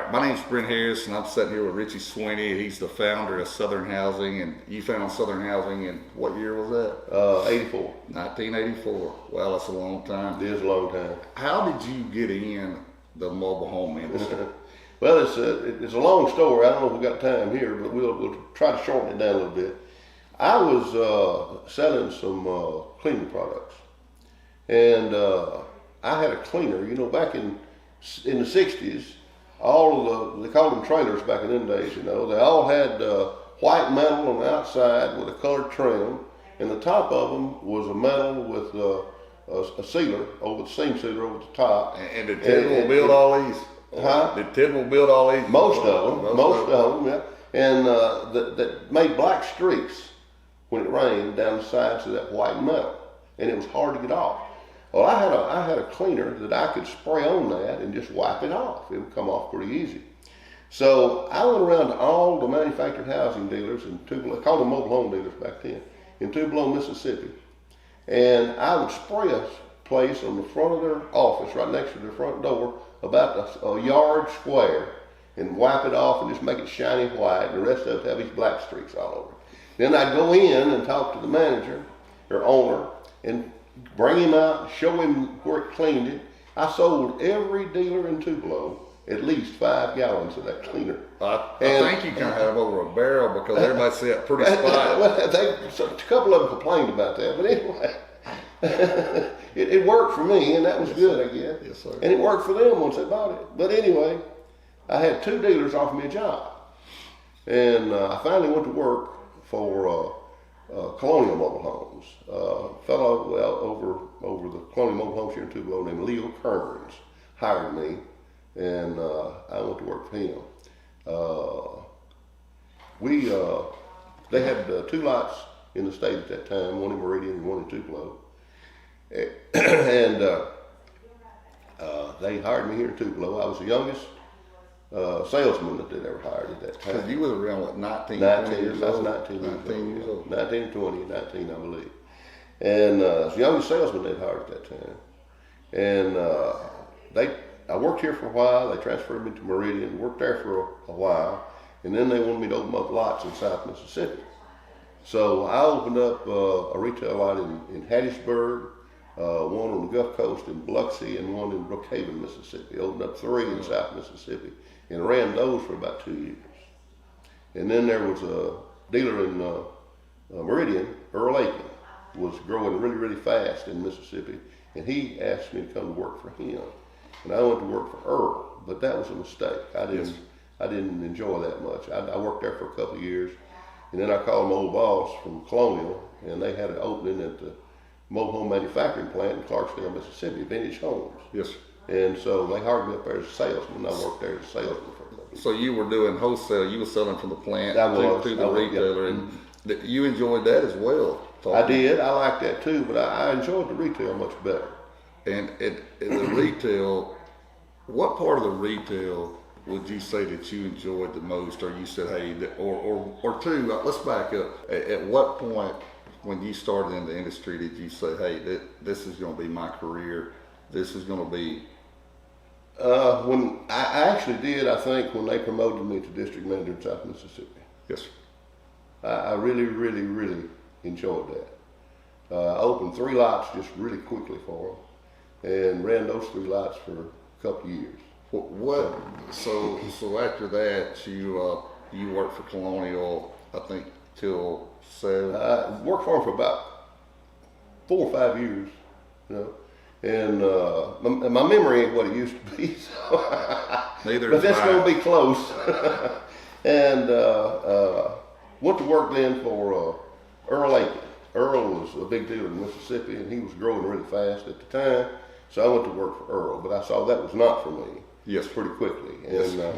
right, my name's Brent Harris, and I'm sitting here with Richey Sweeney. He's the founder of Southern Housing, and you founded Southern Housing in what year was that? 84. 1984. Well, that's a long time. It is a long time. How did you get in the mobile home industry? Well, it's a long story. I don't know if we got time here, but we'll try to shorten it down a little bit. I was selling some cleaning products, and I had a cleaner. You know, back in the 60s, they called them trailers back in them days. You know, they all had white metal on the outside with a colored trim, and the top of them was a metal with a sealer over the seam sealer over the top. And did Tidwell build all these? Huh? Did Tidwell build all these? Most of them, yeah. And that made black streaks when it rained down the sides of that white metal, and it was hard to get off. Well, I had a cleaner that I could spray on that and just wipe it off. It would come off pretty easy. So I went around to all the manufactured housing dealers in Tupelo, called them mobile home dealers back then, in Tupelo, Mississippi, and I would spray a place on the front of their office, right next to their front door, about a yard square, and wipe it off and just make it shiny white, and the rest of it have these black streaks all over it. Then I'd go in and talk to the manager or owner and bring him out, show him where it cleaned it. I sold every dealer in Tupelo at least 5 gallons of that cleaner. I think you kind of had them over a barrel because everybody said it pretty spot. A couple of them complained about that, but anyway, it worked for me, and that was good, I guess. Yes, sir. And it worked for them once they bought it. But anyway, I had 2 dealers offer me a job, and I finally went to work for Colonial Mobile Homes. Fellow over the Colonial Mobile Homes here in Tupelo named Leo Kearns hired me, and I went to work for him. They had 2 lots in the state at that time, one in Meridian and one in Tupelo, and they hired me here in Tupelo. I was the youngest salesman that they'd ever hired at that time. Because you was around, what, 19 years I was old? 19 years old. 19 or 20, 19 I believe. And I was the youngest salesman they'd hired at that time. And I worked here for a while. They transferred me to Meridian, worked there for a while, and then they wanted me to open up lots in South Mississippi. So I opened up a retail lot in Hattiesburg, one on the Gulf Coast in Biloxi, and one in Brookhaven, Mississippi. Opened up 3 in South Mississippi, and ran those for about 2 years. And then there was a dealer in Meridian, Earl Aiken, was growing really, really fast in Mississippi, and he asked me to come to work for him. And I went to work for Earl, but that was a mistake. I didn't enjoy that much. I worked there for a couple of years, and then I called my old boss from Colonial, and they had an opening at the mobile home manufacturing plant in Clarksdale, Mississippi, Vintage Homes. Yes. And so they hired me up there as a salesman. I worked there as a salesman for a couple of years. So you were doing wholesale. You were selling from the plant to the retailer, retailer, and you enjoyed that as well. I did. I liked that too, but I enjoyed the retail much better. And the retail, what part of the retail would you say that you enjoyed the most, or you said, hey, or two? Let's back up. At what point, when you started in the industry, did you say, hey, this is going to be my career? This is going to be. When I actually did, I think when they promoted me to district manager in South Mississippi. Yes, sir. I really, really, really enjoyed that. I opened 3 lots just really quickly for them, and ran those 3 lots for a couple of years. So after that, you worked for Colonial, I think, till 7. I worked for them for about 4 or 5 years, you know. And my memory ain't what it used to be, so but that's going to be close. And went to work then for Earl Aiken. Earl was a big dealer in Mississippi, and he was growing really fast at the time. So I went to work for Earl, but I saw that was not for me. Yes, pretty quickly. And yes.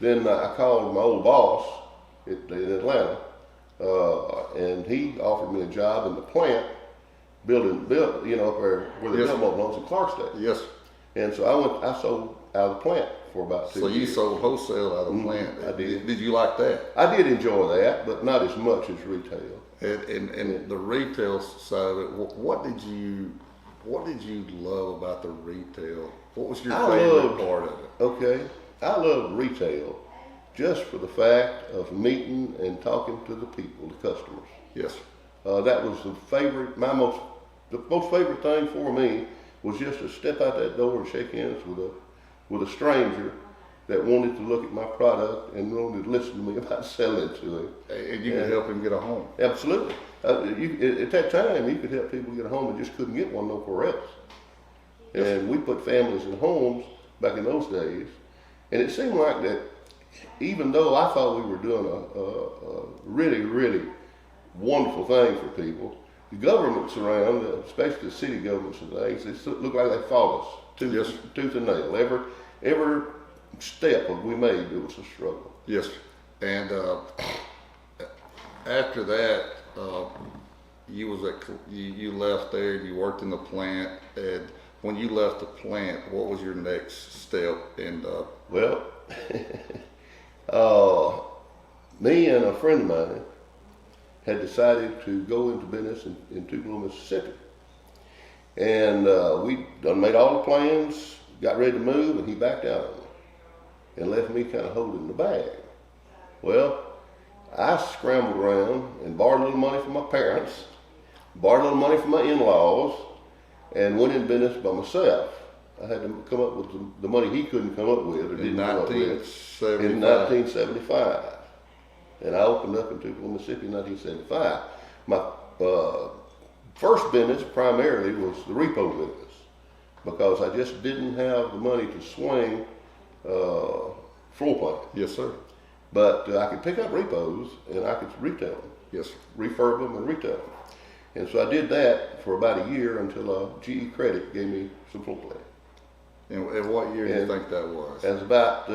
Then I called my old boss in Atlanta, and he offered me a job in the plant. Built, you know, where they built mobile homes in Clarksdale. Yes. And so I sold out of the plant for about 2 years. So you sold wholesale out of the plant. I did. Did you like that? I did enjoy that, but not as much as retail. And the retail side of it, what did you love about the retail? What was your favorite part of it? Okay. I loved retail just for the fact of meeting and talking to the people, the customers. Yes. That was the most favorite thing for me was just to step out that door and shake hands with a stranger that wanted to look at my product and wanted to listen to me about selling it to him. And you could help him get a home. Absolutely. At that time, you could help people get a home and just couldn't get one nowhere else. Yes. And we put families in homes back in those days. And it seemed like that even though I thought we were doing a really, really wonderful thing for people, the governments around, especially the city governments and things, it looked like they fought us tooth and nail. Every step that we made, it was a struggle. Yes. And after that, you left there. You worked in the plant, and when you left the plant, what was your next step? And well, me and a friend of mine had decided to go into business in Tupelo, Mississippi, and we done made all the plans, got ready to move, and he backed out on me and left me kind of holding the bag. Well, I scrambled around and borrowed a little money from my parents, borrowed a little money from my in-laws, and went in business by myself. I had to come up with the money he couldn't come up with, or didn't come up with, in 1975. And I opened up in Tupelo, Mississippi in 1975. My first business primarily was the repo business, because I just didn't have the money to swing floor plan. yes, sir. But I could pick up repos and I could retail them. Yes, sir. Refurb them and retail them. And so I did that for about a year until GE Credit gave me some floor plan. And what year do you think that was? It was about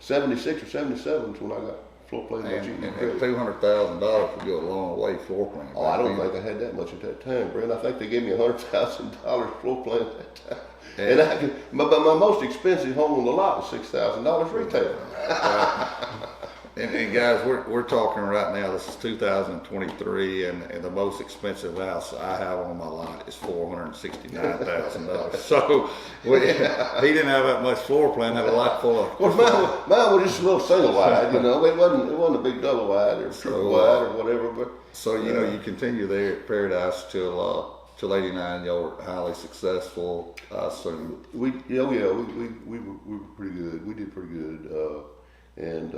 76 or 77 is when I got floor plan by GE And Credit. $200,000 would go a long way floor plan. Oh, I don't think I had that much at that time, Brent. I think they gave me $100,000 floor plan at that time. And I could, but my most expensive home on the lot was $6,000 retail. And guys, we're talking right now. This is 2023, and the most expensive house I have on my lot is $469,000. So he didn't have that much floor plan. Had a lot full of. Of course, mine was just a little single wide. You know, it wasn't a big double wide or triple wide or whatever. But so you continue there at Paradise till 89. Y'all were highly successful. I assume. We were pretty good. We did pretty good. In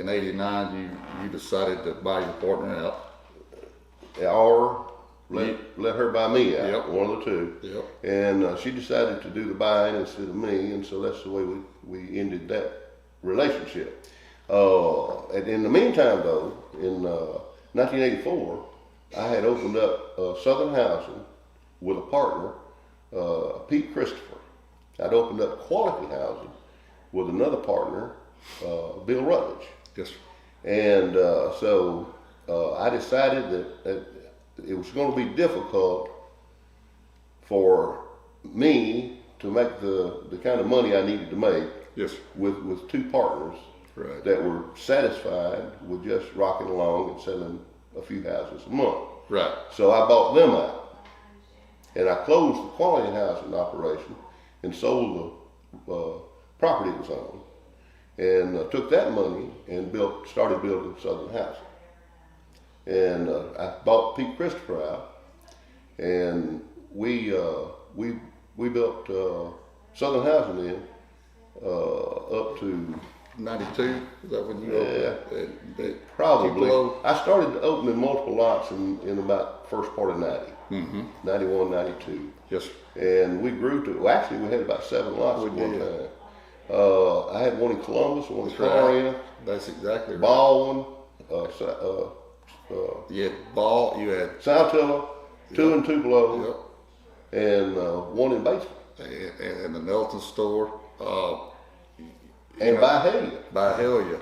'89, you decided to buy your partner out. Or let her buy me out, Yep. one of the two. Yep. And she decided to do the buying instead of me, and so that's the way we ended that relationship. And in the meantime, though, in 1984, I had opened up Southern Housing with a partner, Pete Christopher. I'd opened up Quality Housing with another partner, Bill Rutledge. Yes. And so I decided that it was going to be difficult for me to make the kind of money I needed to make. Yes. With two partners Right. that were satisfied with just rocking along and selling a few houses a month. Right. So I bought them out, and I closed the Quality Housing operation and sold the property it was on, and took that money and started building Southern Housing. And I bought Pete Christopher out, and we built Southern Housing then up to 92. Is that when you opened? probably. Tupelo? I started opening multiple lots in about first part of 90, 91, 92. Yes. And we grew to, well, actually we had about 7 lots at one time. I had one in Columbus, one in Florida, That's exactly right. Baldwin, You had Ball. You had Saltillo, 2 in Tupelo, yep. and 1 in Batesville. And the Nelton store. And Byhalia. Byhalia.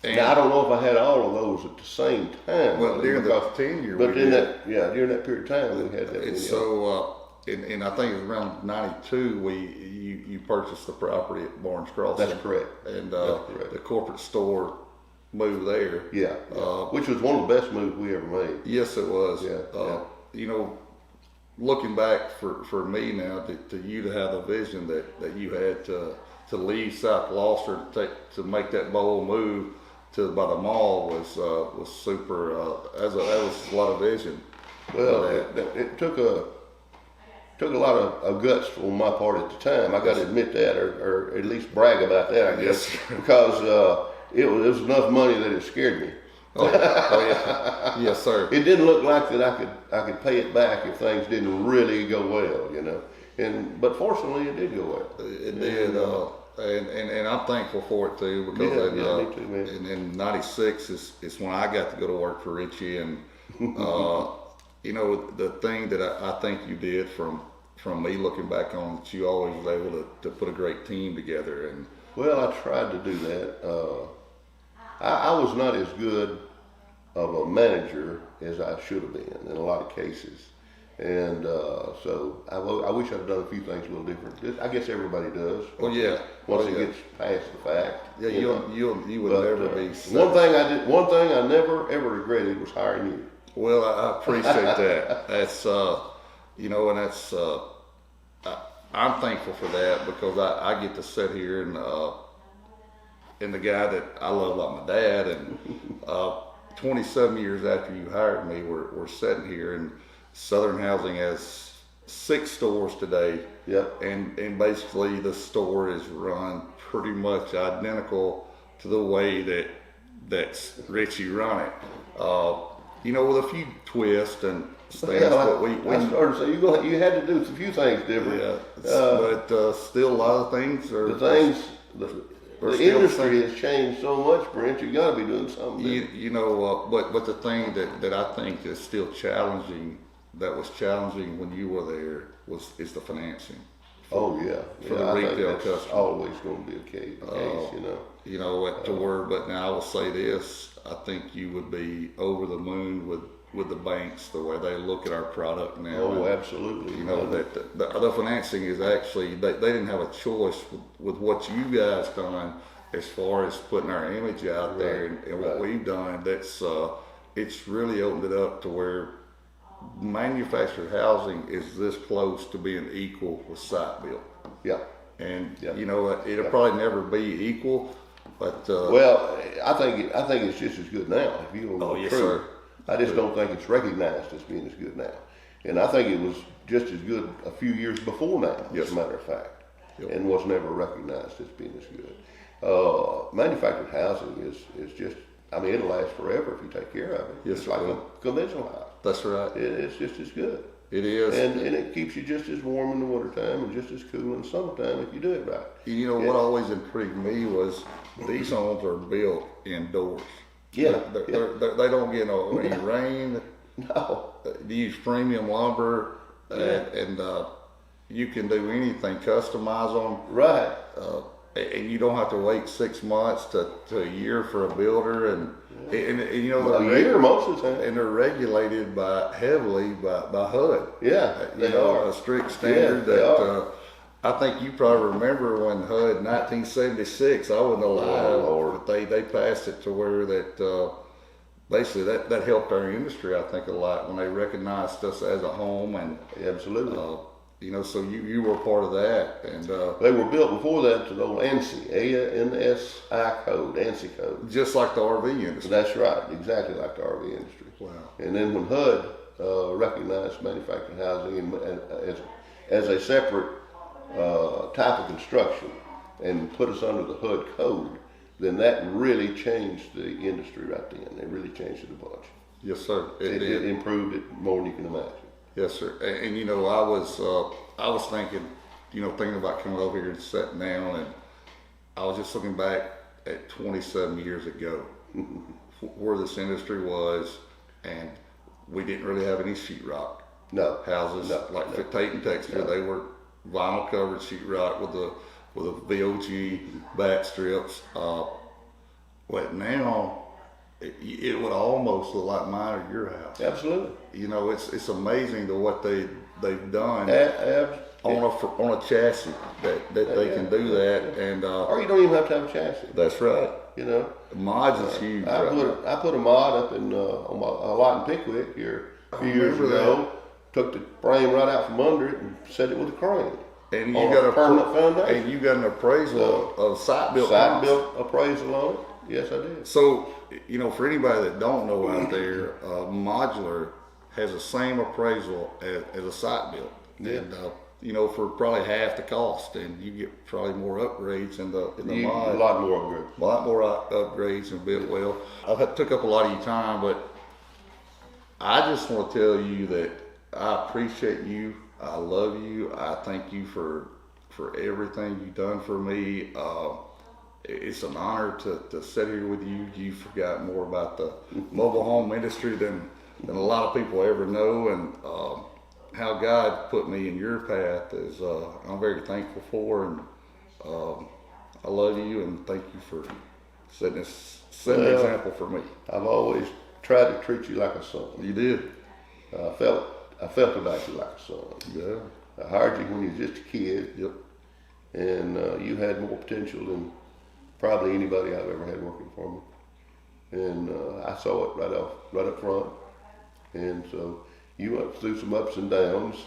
Now I don't know if I had all of those at the same time. Well, during the tenure, but we in did. during that period of time, we had that. And so, and I think it was around 92, you purchased the property at Barnes Crossing. That's correct. And That's correct. the corporate store moved there. Yeah, which was one of the best moves we ever made. Yes, it was. Yeah. You know, looking back for me now, to you to have the vision that you had to to leave South Gloucester to make that bold move by the mall was super. That was a lot of vision. Well, it took a lot of guts on my part at the time. I got to admit that, or at least brag about that, I guess, because it was enough money that it scared me. Oh yeah, yes, sir. It didn't look like that I could pay it back if things didn't really go well, you know. But fortunately, it did go well. It did, and I'm thankful for it too, because me too, man. in '96 is when I got to go to work for Richey, and you know, the thing that I think you did from me looking back on, that you always was able to put a great team together. And well, I tried to do that. I was not as good of a manager as I should have been in a lot of cases. And so I wish I'd done a few things a little different. I guess everybody does. Well, yeah. Once it gets past the fact. Yeah, you would never be. One thing I never ever regretted was hiring you. Well, I appreciate that. That's you know, and that's I'm thankful for that, because I get to sit here and the guy that I love like my dad, and 27 years after you hired me, we're sitting here, and Southern Housing has 6 stores today. Yep. And basically the store is run pretty much identical to the way that Richey run it. You know, with a few twists and things, but we started to say you had to do a few things different. Yeah, but still a lot of things are the industry has changed so much, Brent. You got to be doing something. You know, but the thing that I think is still challenging, that was challenging when you were there, is the financing. For the retail that's customer. Always going to be a case, you know. You know, to where, but now I will say this: I think you would be over the moon with the banks, the way they look at our product now. Oh, absolutely. You know, that the financing is actually, they didn't have a choice with what you guys done as far as putting our image out there, and what we've done. That's it's really opened it up to where manufactured housing is this close to being equal with site built. Yeah. And you know, it'll probably never be equal, but well, I think it's just as good now. If you don't know the yes, truth. sir. I just don't think it's recognized as being as good now. And I think it was just as good a few years before now, as a matter of fact, and was never recognized as being as good. Manufactured housing is just, I mean, it'll last forever if you take care of it. Yes, it's like a conventional house. That's right. It's just as good. It is. And it keeps you just as warm in the wintertime and just as cool in the summertime if you do it right. You know, what always intrigued me was these homes are built indoors. Yeah. They don't get any rain. No. They use premium lumber, and you can do anything, customize them. Right. And you don't have to wait 6 months to a year for a builder, and you know, a year most of the time. and they're regulated heavily by HUD. Yeah, you know, a strict standard that. I think you probably remember when HUD in 1976, I wasn't alive, but they passed it to where that basically that helped our industry, I think, a lot when they recognized us as a home. And absolutely. You know, so you were part of that. And they were built before that to the old ANSI, ANSI code, ANSI code. Just like the RV industry. That's right, exactly like the RV industry. Wow. And then when HUD recognized manufactured housing as a separate type of construction and put us under the HUD code, then that really changed the industry right then. It really changed it a bunch. Yes, sir. It improved it more than you can imagine. Yes, sir. And you know, I was thinking, you know, thinking about coming over here and sitting down, and I was just looking back at 27 years ago where this industry was, and we didn't really have any sheetrock houses like Tate and Texture. They were vinyl covered sheetrock with a VOG back strips. But now it would almost look like mine or your house. Absolutely. You know, it's amazing to what they've done on a chassis that they can do that, and or you don't even have to have a chassis. That's right. You know, mods is huge. I put a mod up in on a lot in Pickwick here a few years ago. Took the frame right out from under it and set it with a crane. And you on got a permanent foundation. And you got an appraisal of site built. Site built appraisal on it. Yes, I did. So, for anybody that don't know out there, modular has the same appraisal as a site built. Yeah. And, for probably half the cost, and you get probably more upgrades in the mod. A lot more upgrades. A lot more upgrades and built well. I took up a lot of your time, but I just want to tell you that I appreciate you. I love you. I thank you for everything you've done for me. It's an honor to sit here with you. You forgot more about the mobile home industry than a lot of people ever know, and how God put me in your path is I'm very thankful for, and I love you and thank you for setting an example for me. I've always tried to treat you like a son. You did. I felt about you like a son. Yeah. I hired you when you were just a kid. Yep. And you had more potential than probably anybody I've ever had working for me. And I saw it right up front. And so you went through some ups and downs,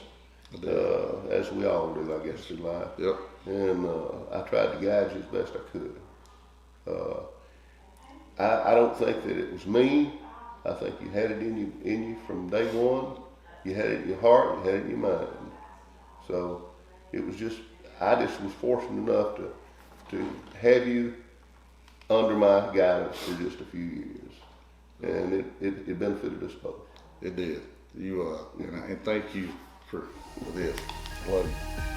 as we all do, I guess, in life. Yep. And I tried to guide you as best I could. I don't think that it was me. I think you had it in you from day one. You had it in your heart, you had it in your mind. So it was I just was fortunate enough to have you under my guidance for just a few years. And it benefited us both. It did. And thank you for this. I love you.